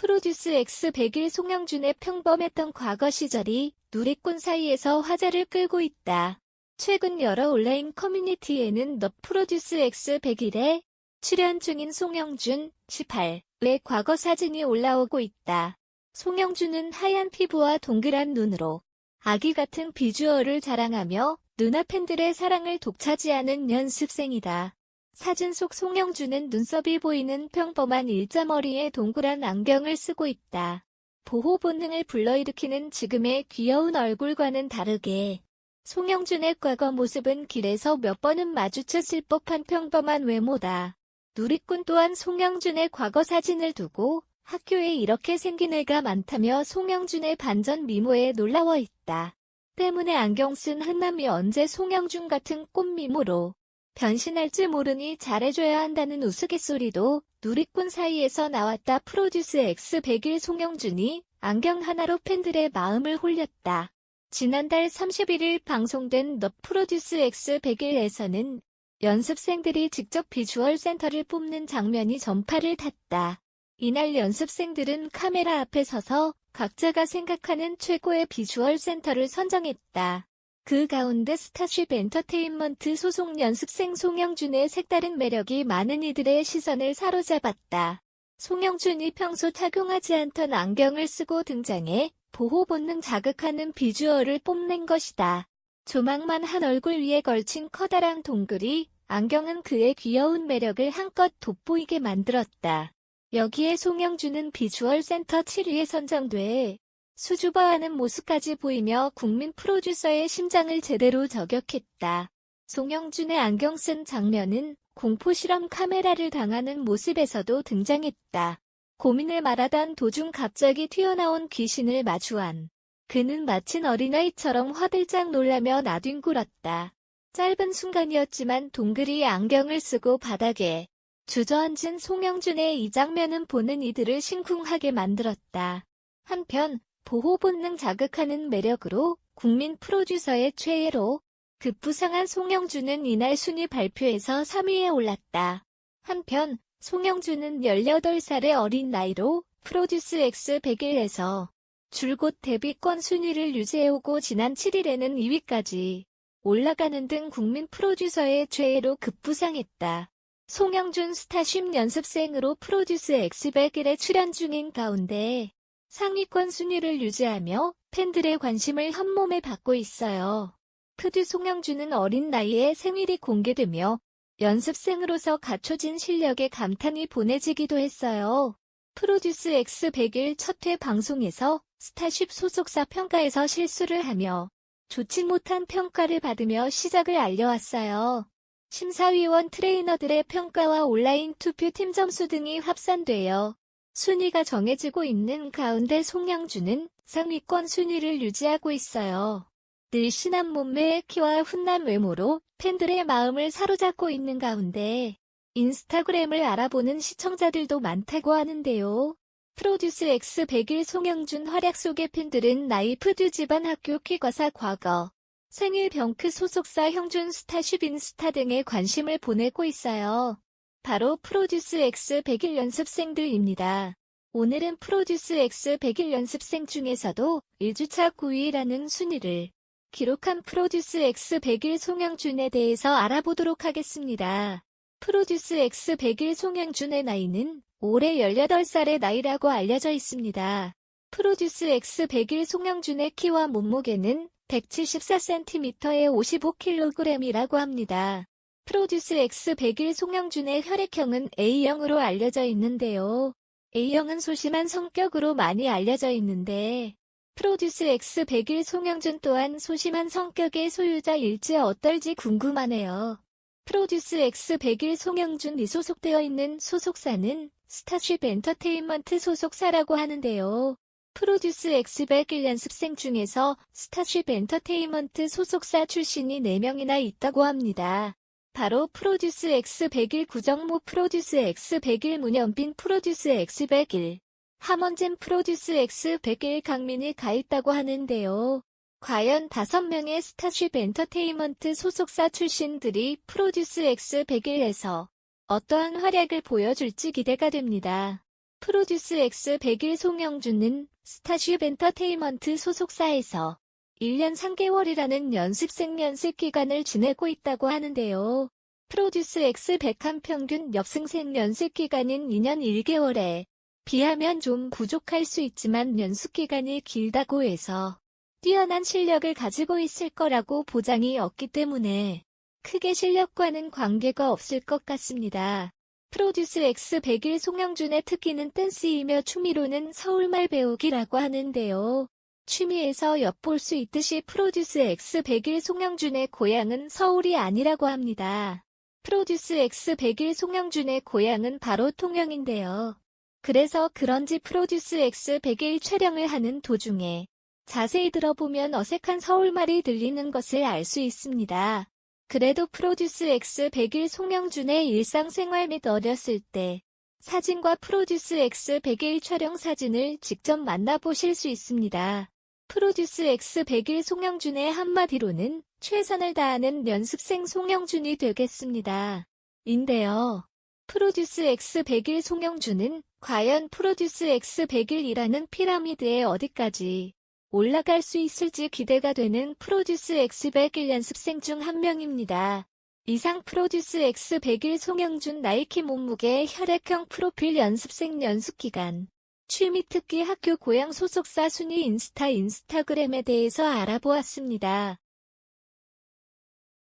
프로듀스 X100일 송영준의 평범했던 과거 시절이 누리꾼 사이에서 화제를 끌고 있다. 최근 여러 온라인 커뮤니티에는 더 프로듀스 X100일에 출연 중인 송영준, 18의 과거 사진이 올라오고 있다. 송영준은 하얀 피부와 동그란 눈으로 아기 같은 비주얼을 자랑하며 누나 팬들의 사랑을 독차지하는 연습생이다. 사진 속 송영준은 눈썹이 보이는 평범한 일자머리에 동그란 안경을 쓰고 있다. 보호 본능을 불러일으키는 지금의 귀여운 얼굴과는 다르게 송영준의 과거 모습은 길에서 몇 번은 마주쳤을 법한 평범한 외모다. 누리꾼 또한 송영준의 과거 사진을 두고 학교에 이렇게 생긴 애가 많다며 송영준의 반전 미모에 놀라워 있다. 때문에 안경 쓴 한남이 언제 송영준 같은 꽃미모로 변신할지 모르니 잘해줘야 한다는 우스갯소리도 누리꾼 사이에서 나왔다. 프로듀스 X100일 송영준이 안경 하나로 팬들의 마음을 홀렸다. 지난달 31일 방송된 더 프로듀스 X100일에서는 연습생들이 직접 비주얼 센터를 뽑는 장면이 전파를 탔다. 이날 연습생들은 카메라 앞에 서서 각자가 생각하는 최고의 비주얼 센터를 선정했다. 그 가운데 스타쉽 엔터테인먼트 소속 연습생 송영준의 색다른 매력이 많은 이들의 시선을 사로잡았다. 송영준이 평소 착용하지 않던 안경을 쓰고 등장해 보호 본능 자극하는 비주얼을 뽐낸 것이다. 조망만한 얼굴 위에 걸친 커다란 동글이 안경은 그의 귀여운 매력을 한껏 돋보이게 만들었다. 여기에 송영준은 비주얼 센터 7위에 선정돼 수줍어하는 모습까지 보이며 국민 프로듀서의 심장을 제대로 저격했다. 송영준의 안경 쓴 장면은 공포 실험 카메라를 당하는 모습에서도 등장했다. 고민을 말하던 도중 갑자기 튀어나온 귀신을 마주한 그는 마침 어린아이처럼 화들짝 놀라며 나뒹굴었다. 짧은 순간이었지만 동글이 안경을 쓰고 바닥에 주저앉은 송영준의 이 장면은 보는 이들을 심쿵하게 만들었다. 한편 보호 본능 자극하는 매력으로 국민 프로듀서의 최애로 급부상한 송영준은 이날 순위 발표에서 3위에 올랐다. 한편 송영준은 18살의 어린 나이로 프로듀스 X100일에서 줄곧 데뷔권 순위를 유지해오고 지난 7일에는 2위까지 올라가는 등 국민 프로듀서의 최애로 급부상했다. 송영준 스타쉽 연습생으로 프로듀스 X100일에 출연 중인 가운데 상위권 순위를 유지하며 팬들의 관심을 한몸에 받고 있어요. 프듀 송영준은 어린 나이에 생일이 공개되며 연습생으로서 갖춰진 실력에 감탄이 보내지기도 했어요. 프로듀스 X100일 첫 회 방송에서 스타쉽 소속사 평가에서 실수를 하며 좋지 못한 평가를 받으며 시작을 알려왔어요. 심사위원 트레이너들의 평가와 온라인 투표 팀 점수 등이 합산되어 순위가 정해지고 있는 가운데 송영준은 상위권 순위를 유지하고 있어요. 늘씬한 몸매의 키와 훈남 외모로 팬들의 마음을 사로잡고 있는 가운데 인스타그램을 알아보는 시청자들도 많다고 하는데요. 프로듀스 X100일 송영준 활약 속의 팬들은 나이 프듀 집안 학교 퀴과사 과거 생일 병크 소속사 형준 스타쉽 인스타 등에 관심을 보내고 있어요. 바로 프로듀스 X100일 연습생들입니다. 오늘은 프로듀스 X100일 연습생 중에서도 1주차 9위라는 순위를 기록한 프로듀스 X100일 송영준에 대해서 알아보도록 하겠습니다. 프로듀스 X100일 송영준의 나이는 올해 18살의 나이라고 알려져 있습니다. 프로듀스 X100일 송영준의 키와 몸무게는 174cm에 55kg이라고 합니다. 프로듀스 X100일 송영준의 혈액형은 A형으로 알려져 있는데요. A형은 소심한 성격으로 많이 알려져 있는데 프로듀스 X100일 송영준 또한 소심한 성격의 소유자일지 어떨지 궁금하네요. 프로듀스 X100일 송영준이 소속되어 있는 소속사는 스타쉽 엔터테인먼트 소속사라고 하는데요. 프로듀스 X100일 연습생 중에서 스타쉽 엔터테인먼트 소속사 출신이 4명이나 있다고 합니다. 바로 프로듀스 X100일 구정모 프로듀스 X100일 문현빈 프로듀스 X100일 함원진 프로듀스 X100일 강민이 가 있다고 하는데요. 과연 5명의 스타쉽 엔터테인먼트 소속사 출신들이 프로듀스 X100일에서 어떠한 활약을 보여줄지 기대가 됩니다. 프로듀스 X 100일 송영준은 스타쉽 엔터테인먼트 소속사에서 1년 3개월이라는 연습생 연습 기간을 지내고 있다고 하는데요. 프로듀스 X 100한 평균 연습생 연습 기간인 2년 1개월에 비하면 좀 부족할 수 있지만 연습 기간이 길다고 해서 뛰어난 실력을 가지고 있을 거라고 보장이 없기 때문에 크게 실력과는 관계가 없을 것 같습니다. 프로듀스 X 100일 송영준의 특기는 댄스이며 취미로는 서울말 배우기라고 하는데요. 취미에서 엿볼 수 있듯이 프로듀스 X 100일 송영준의 고향은 서울이 아니라고 합니다. 프로듀스 X 100일 송영준의 고향은 바로 통영인데요. 그래서 그런지 프로듀스 X 100일 촬영을 하는 도중에 자세히 들어보면 어색한 서울말이 들리는 것을 알 수 있습니다. 그래도 프로듀스 X 100일 송영준의 일상생활 및 어렸을 때 사진과 프로듀스 X 100일 촬영 사진을 직접 만나보실 수 있습니다. 프로듀스 X 100일 송영준의 한마디로는 최선을 다하는 연습생 송영준이 되겠습니다. 인데요. 프로듀스 X 100일 송영준은 과연 프로듀스 X 100일이라는 피라미드에 어디까지 올라갈 수 있을지 기대가 되는 프로듀스 X 100일 연습생 중 한 명입니다. 이상 프로듀스 X 100일 송영준 나이키 몸무게 혈액형 프로필 연습생 연습기간 취미 특기 학교 고향 소속사 순위 인스타그램에 대해서 알아보았습니다.